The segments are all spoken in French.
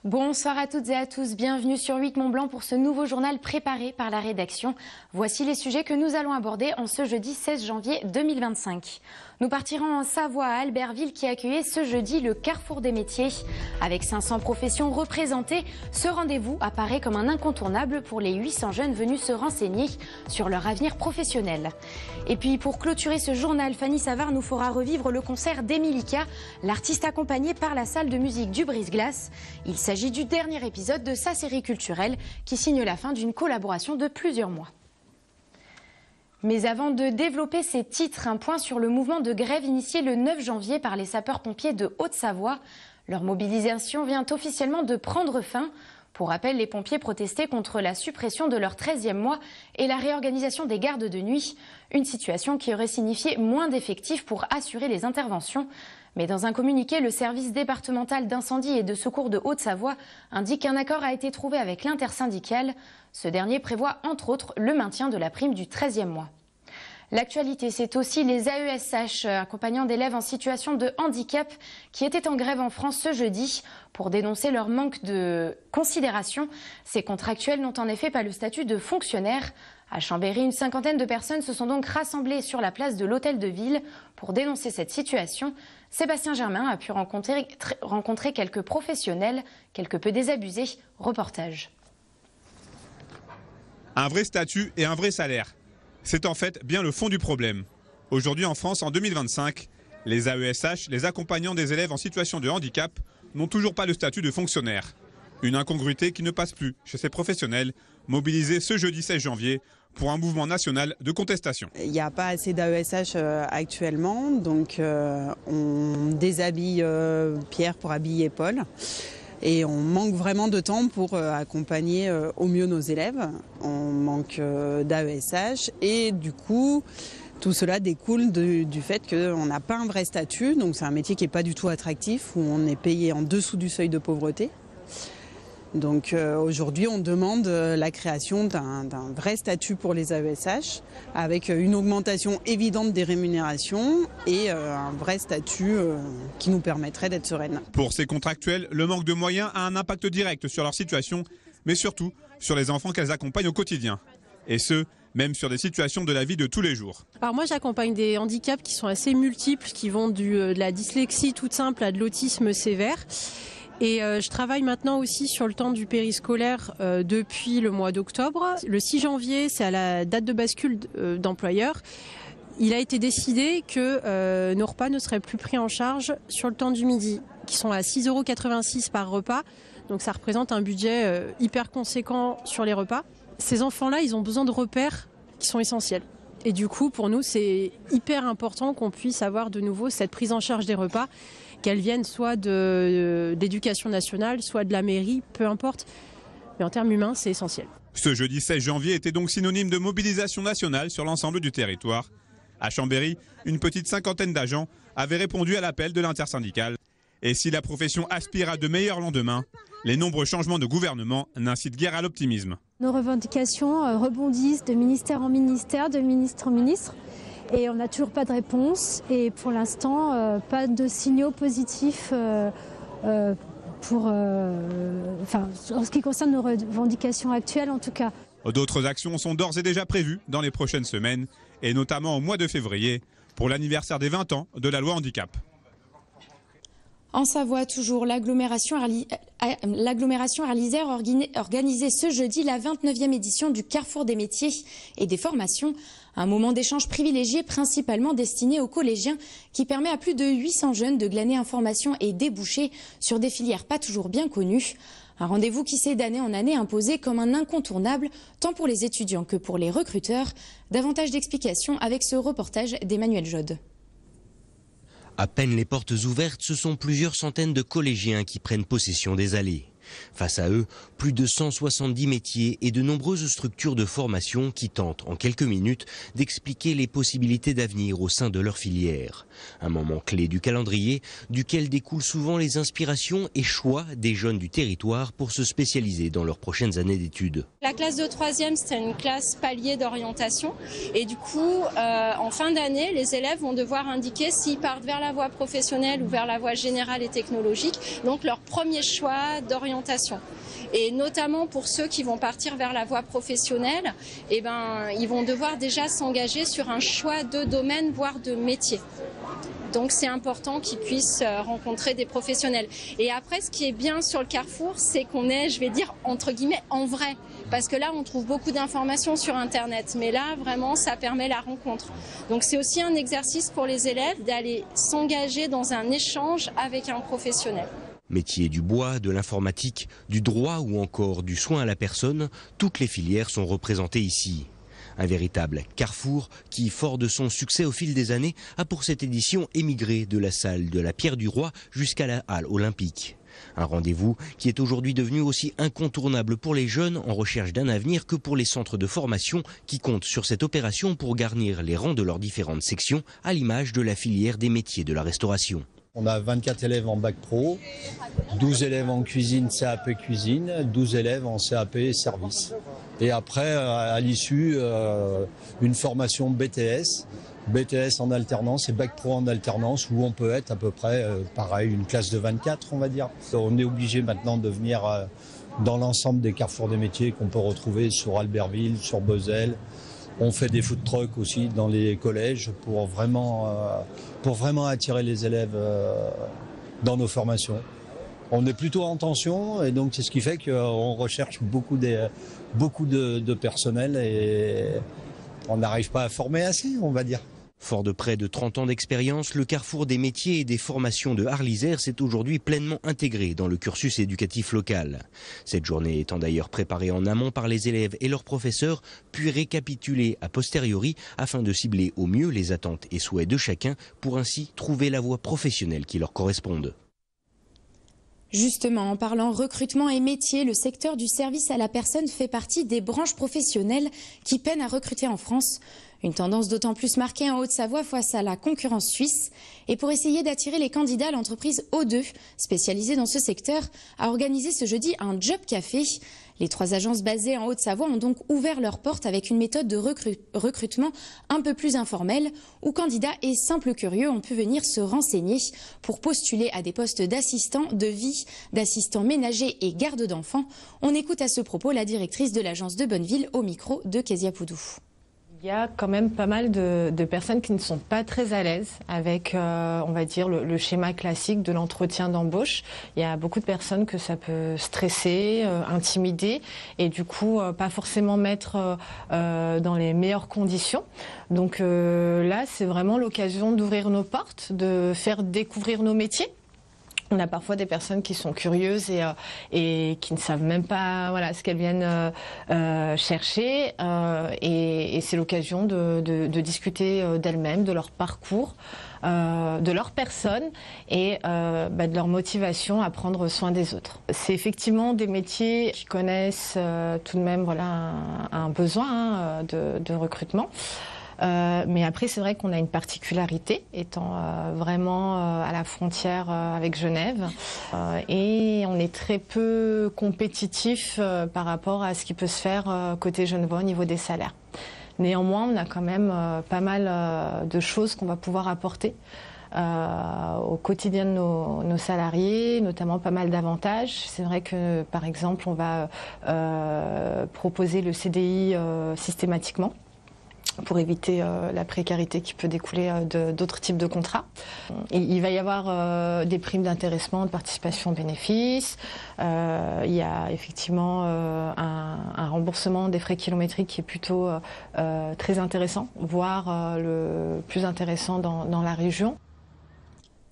Bonsoir à toutes et à tous, bienvenue sur 8 Mont Blanc pour ce nouveau journal préparé par la rédaction. Voici les sujets que nous allons aborder en ce jeudi 16 janvier 2025. Nous partirons en Savoie à Albertville qui accueillait ce jeudi le Carrefour des métiers. Avec 500 professions représentées, ce rendez-vous apparaît comme un incontournable pour les 800 jeunes venus se renseigner sur leur avenir professionnel. Et puis pour clôturer ce journal, Fanny Savard nous fera revivre le concert d'Emilika, l'artiste accompagnée par la salle de musique du Brise-Glace. Il s'agit du dernier épisode de sa série culturelle qui signe la fin d'une collaboration de plusieurs mois. Mais avant de développer ces titres, un point sur le mouvement de grève initié le 9 janvier par les sapeurs-pompiers de Haute-Savoie. Leur mobilisation vient officiellement de prendre fin. Pour rappel, les pompiers protestaient contre la suppression de leur 13e mois et la réorganisation des gardes de nuit. Une situation qui aurait signifié moins d'effectifs pour assurer les interventions. Mais dans un communiqué, le service départemental d'incendie et de secours de Haute-Savoie indique qu'un accord a été trouvé avec l'intersyndicale. Ce dernier prévoit entre autres le maintien de la prime du 13e mois. L'actualité, c'est aussi les AESH, accompagnants d'élèves en situation de handicap, qui étaient en grève en France ce jeudi pour dénoncer leur manque de considération. Ces contractuels n'ont en effet pas le statut de fonctionnaire. À Chambéry, une cinquantaine de personnes se sont donc rassemblées sur la place de l'Hôtel de Ville pour dénoncer cette situation. Sébastien Germain a pu rencontrer quelques professionnels, quelque peu désabusés. Reportage. Un vrai statut et un vrai salaire. C'est en fait bien le fond du problème. Aujourd'hui en France, en 2025, les AESH, les accompagnants des élèves en situation de handicap, n'ont toujours pas le statut de fonctionnaire. Une incongruité qui ne passe plus chez ces professionnels, mobilisés ce jeudi 16 janvier pour un mouvement national de contestation. Il n'y a pas assez d'AESH actuellement, donc on déshabille Pierre pour habiller Paul. Et on manque vraiment de temps pour accompagner au mieux nos élèves. On manque d'AESH et du coup, tout cela découle du fait qu'on n'a pas un vrai statut. Donc c'est un métier qui n'est pas du tout attractif, où on est payé en dessous du seuil de pauvreté. Donc aujourd'hui, on demande la création d'un vrai statut pour les AESH, avec une augmentation évidente des rémunérations et un vrai statut qui nous permettrait d'être sereines. Pour ces contractuels, le manque de moyens a un impact direct sur leur situation, mais surtout sur les enfants qu'elles accompagnent au quotidien. Et ce, même sur des situations de la vie de tous les jours. Alors moi j'accompagne des handicaps qui sont assez multiples, qui vont de la dyslexie toute simple à de l'autisme sévère. Et je travaille maintenant aussi sur le temps du périscolaire depuis le mois d'octobre. Le 6 janvier, c'est à la date de bascule d'employeur. Il a été décidé que nos repas ne seraient plus pris en charge sur le temps du midi, qui sont à 6,86 € par repas. Donc ça représente un budget hyper conséquent sur les repas. Ces enfants-là, ils ont besoin de repères qui sont essentiels. Et du coup, pour nous, c'est hyper important qu'on puisse avoir de nouveau cette prise en charge des repas, qu'elles viennent soit de l'éducation nationale, soit de la mairie, peu importe. Mais en termes humains, c'est essentiel. Ce jeudi 16 janvier était donc synonyme de mobilisation nationale sur l'ensemble du territoire. À Chambéry, une petite cinquantaine d'agents avaient répondu à l'appel de l'intersyndicale. Et si la profession aspire à de meilleurs lendemains, les nombreux changements de gouvernement n'incitent guère à l'optimisme. Nos revendications rebondissent de ministère en ministère, de ministre en ministre. Et on n'a toujours pas de réponse. Et pour l'instant, pas de signaux positifs en ce qui concerne nos revendications actuelles en tout cas. D'autres actions sont d'ores et déjà prévues dans les prochaines semaines, et notamment au mois de février, pour l'anniversaire des 20 ans de la loi handicap. En Savoie, toujours, l'agglomération arlysaire organisait ce jeudi la 29e édition du Carrefour des métiers et des formations. Un moment d'échange privilégié, principalement destiné aux collégiens, qui permet à plus de 800 jeunes de glaner informations et débouchés sur des filières pas toujours bien connues. Un rendez-vous qui s'est d'année en année imposé comme un incontournable, tant pour les étudiants que pour les recruteurs. Davantage d'explications avec ce reportage d'Emmanuel Jode. À peine les portes ouvertes, ce sont plusieurs centaines de collégiens qui prennent possession des allées. Face à eux, plus de 170 métiers et de nombreuses structures de formation qui tentent en quelques minutes d'expliquer les possibilités d'avenir au sein de leur filière. Un moment clé du calendrier duquel découlent souvent les inspirations et choix des jeunes du territoire pour se spécialiser dans leurs prochaines années d'études. La classe de 3e, c'était une classe palier d'orientation et du coup, en fin d'année, les élèves vont devoir indiquer s'ils partent vers la voie professionnelle ou vers la voie générale et technologique. Donc leur premier choix d'orientation d'orientation. Et notamment pour ceux qui vont partir vers la voie professionnelle, ils vont devoir déjà s'engager sur un choix de domaine, voire de métier. Donc c'est important qu'ils puissent rencontrer des professionnels. Et après, ce qui est bien sur le Carrefour, c'est qu'on est, je vais dire, entre guillemets, en vrai. Parce que là, on trouve beaucoup d'informations sur Internet. Mais là, vraiment, ça permet la rencontre. Donc c'est aussi un exercice pour les élèves d'aller s'engager dans un échange avec un professionnel. Métiers du bois, de l'informatique, du droit ou encore du soin à la personne, toutes les filières sont représentées ici. Un véritable carrefour qui, fort de son succès au fil des années, a pour cette édition émigré de la salle de la Pierre du Roi jusqu'à la halle olympique. Un rendez-vous qui est aujourd'hui devenu aussi incontournable pour les jeunes en recherche d'un avenir que pour les centres de formation qui comptent sur cette opération pour garnir les rangs de leurs différentes sections à l'image de la filière des métiers de la restauration. On a 24 élèves en bac pro, 12 élèves en cuisine, CAP cuisine, 12 élèves en CAP service. Et après, à l'issue, une formation BTS en alternance et bac pro en alternance où on peut être à peu près, pareil, une classe de 24, on va dire. On est obligé maintenant de venir dans l'ensemble des carrefours des métiers qu'on peut retrouver sur Albertville, sur Beauzelle. On fait des food trucks aussi dans les collèges pour vraiment attirer les élèves dans nos formations. On est plutôt en tension et donc c'est ce qui fait qu'on recherche beaucoup de personnel et on n'arrive pas à former assez, on va dire. Fort de près de 30 ans d'expérience, le Carrefour des métiers et des formations de Arlysère s'est aujourd'hui pleinement intégré dans le cursus éducatif local. Cette journée étant d'ailleurs préparée en amont par les élèves et leurs professeurs, puis récapitulée a posteriori afin de cibler au mieux les attentes et souhaits de chacun pour ainsi trouver la voie professionnelle qui leur corresponde. Justement, en parlant recrutement et métier, le secteur du service à la personne fait partie des branches professionnelles qui peinent à recruter en France. Une tendance d'autant plus marquée en Haute-Savoie face à la concurrence suisse. Et pour essayer d'attirer les candidats, l'entreprise O2, spécialisée dans ce secteur, a organisé ce jeudi un job café. Les 3 agences basées en Haute-Savoie ont donc ouvert leurs portes avec une méthode de recrutement un peu plus informelle, où candidats et simples curieux ont pu venir se renseigner pour postuler à des postes d'assistants de vie, d'assistants ménagers et garde d'enfants. On écoute à ce propos la directrice de l'agence de Bonneville au micro de Kezia Poudou. Il y a quand même pas mal de personnes qui ne sont pas très à l'aise avec, on va dire, le schéma classique de l'entretien d'embauche. Il y a beaucoup de personnes que ça peut stresser, intimider et du coup pas forcément mettre dans les meilleures conditions. Donc là, c'est vraiment l'occasion d'ouvrir nos portes, de faire découvrir nos métiers. On a parfois des personnes qui sont curieuses et qui ne savent même pas ce qu'elles viennent chercher. Et c'est l'occasion de discuter d'elles-mêmes, de leur parcours, de leur personne et de leur motivation à prendre soin des autres. C'est effectivement des métiers qui connaissent tout de même un besoin de recrutement. Mais après, c'est vrai qu'on a une particularité, étant vraiment à la frontière avec Genève. Et on est très peu compétitif par rapport à ce qui peut se faire côté genevois au niveau des salaires. Néanmoins, on a quand même pas mal de choses qu'on va pouvoir apporter au quotidien de nos salariés, notamment pas mal d'avantages. C'est vrai que, par exemple, on va proposer le CDI systématiquement, pour éviter la précarité qui peut découler d'autres types de contrats. Il va y avoir des primes d'intéressement, de participation aux bénéfices. Il y a effectivement un remboursement des frais kilométriques qui est plutôt très intéressant, voire le plus intéressant dans la région.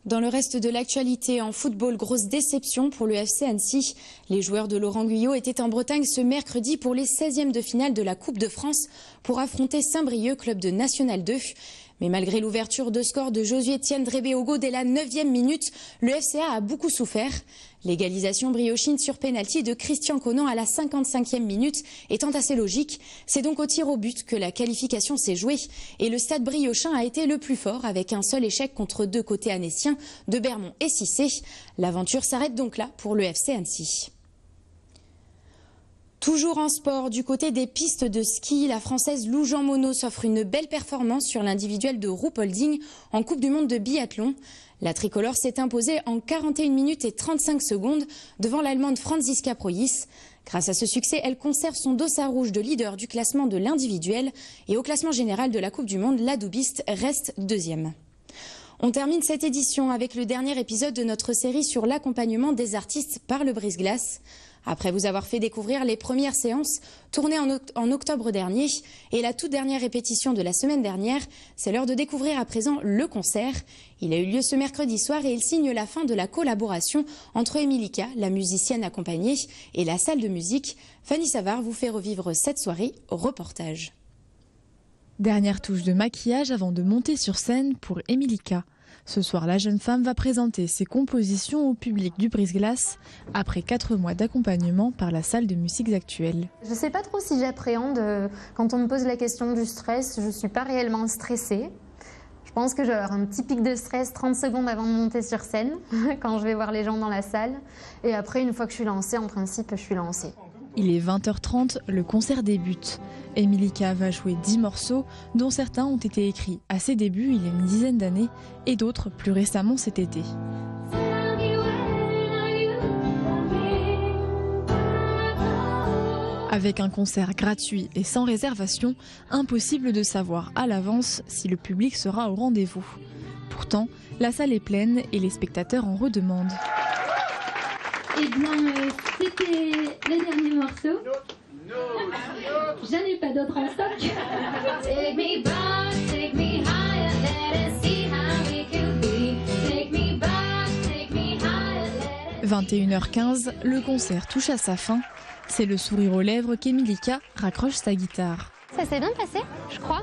Dans le reste de l'actualité, en football, grosse déception pour le FC Annecy. Les joueurs de Laurent Guyot étaient en Bretagne ce mercredi pour les 16e de finale de la Coupe de France pour affronter Saint-Brieuc, club de National 2. Mais malgré l'ouverture de score de Josué-Étienne Drébéogo dès la 9e minute, le FCA a beaucoup souffert. L'égalisation briochine sur pénalty de Christian Conan à la 55e minute étant assez logique, c'est donc au tir au but que la qualification s'est jouée. Et le stade briochin a été le plus fort avec un seul échec contre 2 côtés annéciens de Bermond et Cissé. L'aventure s'arrête donc là pour le FC Annecy. Toujours en sport, du côté des pistes de ski, la Française Lou Jean Monod s'offre une belle performance sur l'individuel de Ruhpolding en Coupe du Monde de biathlon. La tricolore s'est imposée en 41 minutes et 35 secondes devant l'Allemande Franziska Preuß. Grâce à ce succès, elle conserve son dossard rouge de leader du classement de l'individuel et au classement général de la Coupe du Monde, la doubiste reste deuxième. On termine cette édition avec le dernier épisode de notre série sur l'accompagnement des artistes par le brise-glace. Après vous avoir fait découvrir les premières séances tournées en octobre dernier et la toute dernière répétition de la semaine dernière, c'est l'heure de découvrir à présent le concert. Il a eu lieu ce mercredi soir et il signe la fin de la collaboration entre Emilika, la musicienne accompagnée, et la salle de musique. Fanny Savard vous fait revivre cette soirée au reportage. Dernière touche de maquillage avant de monter sur scène pour Emilika. Ce soir, la jeune femme va présenter ses compositions au public du brise-glace après 4 mois d'accompagnement par la salle de musiques actuelles. Je ne sais pas trop si j'appréhende. Quand on me pose la question du stress, je ne suis pas réellement stressée. Je pense que je vais avoir un petit pic de stress 30 secondes avant de monter sur scène, quand je vais voir les gens dans la salle. Et après, une fois que je suis lancée, en principe, je suis lancée. Il est 20h30, le concert débute. Emilika va jouer 10 morceaux, dont certains ont été écrits à ses débuts il y a une dizaine d'années et d'autres plus récemment cet été. Avec un concert gratuit et sans réservation, impossible de savoir à l'avance si le public sera au rendez-vous. Pourtant, la salle est pleine et les spectateurs en redemandent. Eh bien, c'était le dernier morceau. Je n'ai pas d'autre en stock. 21h15, le concert touche à sa fin. C'est le sourire aux lèvres qu'Emilika raccroche sa guitare. Ça s'est bien passé, je crois.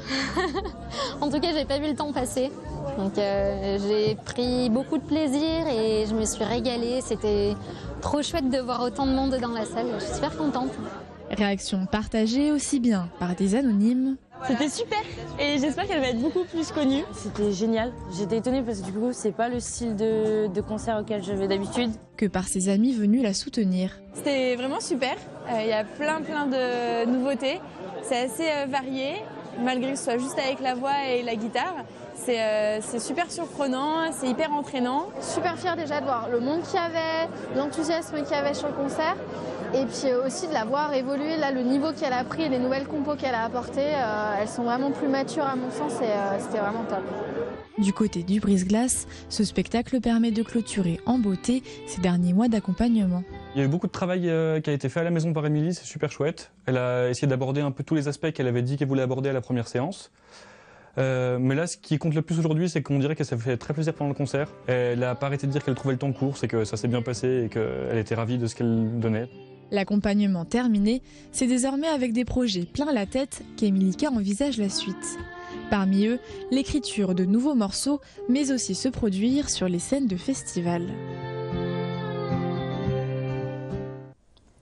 En tout cas, j'ai pas vu le temps passer. Donc j'ai pris beaucoup de plaisir et je me suis régalée. C'était trop chouette de voir autant de monde dans la salle. Je suis super contente. Réaction partagée aussi bien par des anonymes. C'était super et j'espère qu'elle va être beaucoup plus connue. C'était génial. J'étais étonnée parce que du coup, c'est pas le style de concert auquel je vais d'habitude. Que par ses amis venus la soutenir. C'était vraiment super. Il y a plein de nouveautés. C'est assez varié, malgré que ce soit juste avec la voix et la guitare. C'est super surprenant, c'est hyper entraînant. Super fière déjà de voir le monde qu'il y avait, l'enthousiasme qu'il y avait sur le concert. Et puis aussi de la voir évoluer, là, le niveau qu'elle a pris, les nouvelles compos qu'elle a apportées, elles sont vraiment plus matures à mon sens et c'était vraiment top. Du côté du brise-glace, ce spectacle permet de clôturer en beauté ces derniers mois d'accompagnement. Il y a eu beaucoup de travail qui a été fait à la maison par Émilie, c'est super chouette. Elle a essayé d'aborder un peu tous les aspects qu'elle avait dit qu'elle voulait aborder à la première séance. Mais là, ce qui compte le plus aujourd'hui, c'est qu'on dirait que ça fait très plaisir pendant le concert. Elle n'a pas arrêté de dire qu'elle trouvait le temps court, c'est que ça s'est bien passé et qu'elle était ravie de ce qu'elle donnait. L'accompagnement terminé, c'est désormais avec des projets plein la tête qu'Emilika envisage la suite. Parmi eux, l'écriture de nouveaux morceaux, mais aussi se produire sur les scènes de festivals.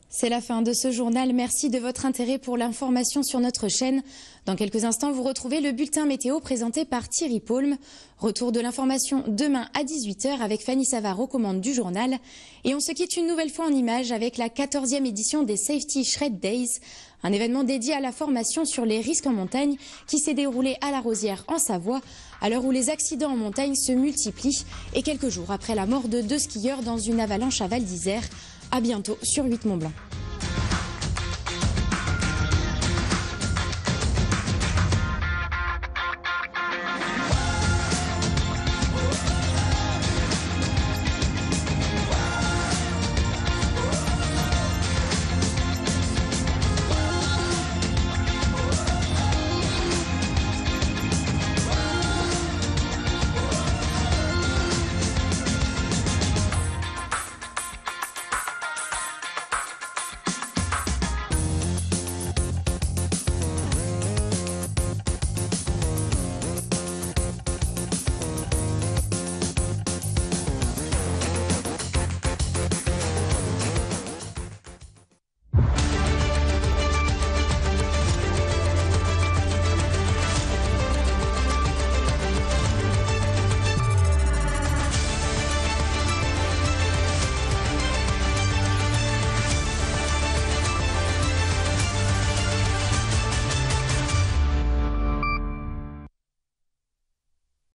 C'est la fin de ce journal. Merci de votre intérêt pour l'information sur notre chaîne. Dans quelques instants, vous retrouvez le bulletin météo présenté par Thierry Paulme. Retour de l'information demain à 18h avec Fanny Savard aux commandes du journal. Et on se quitte une nouvelle fois en images avec la 14e édition des Safety Shred Days, un événement dédié à la formation sur les risques en montagne qui s'est déroulé à La Rosière en Savoie, à l'heure où les accidents en montagne se multiplient et quelques jours après la mort de 2 skieurs dans une avalanche à Val d'Isère. À bientôt sur 8 Mont Blanc.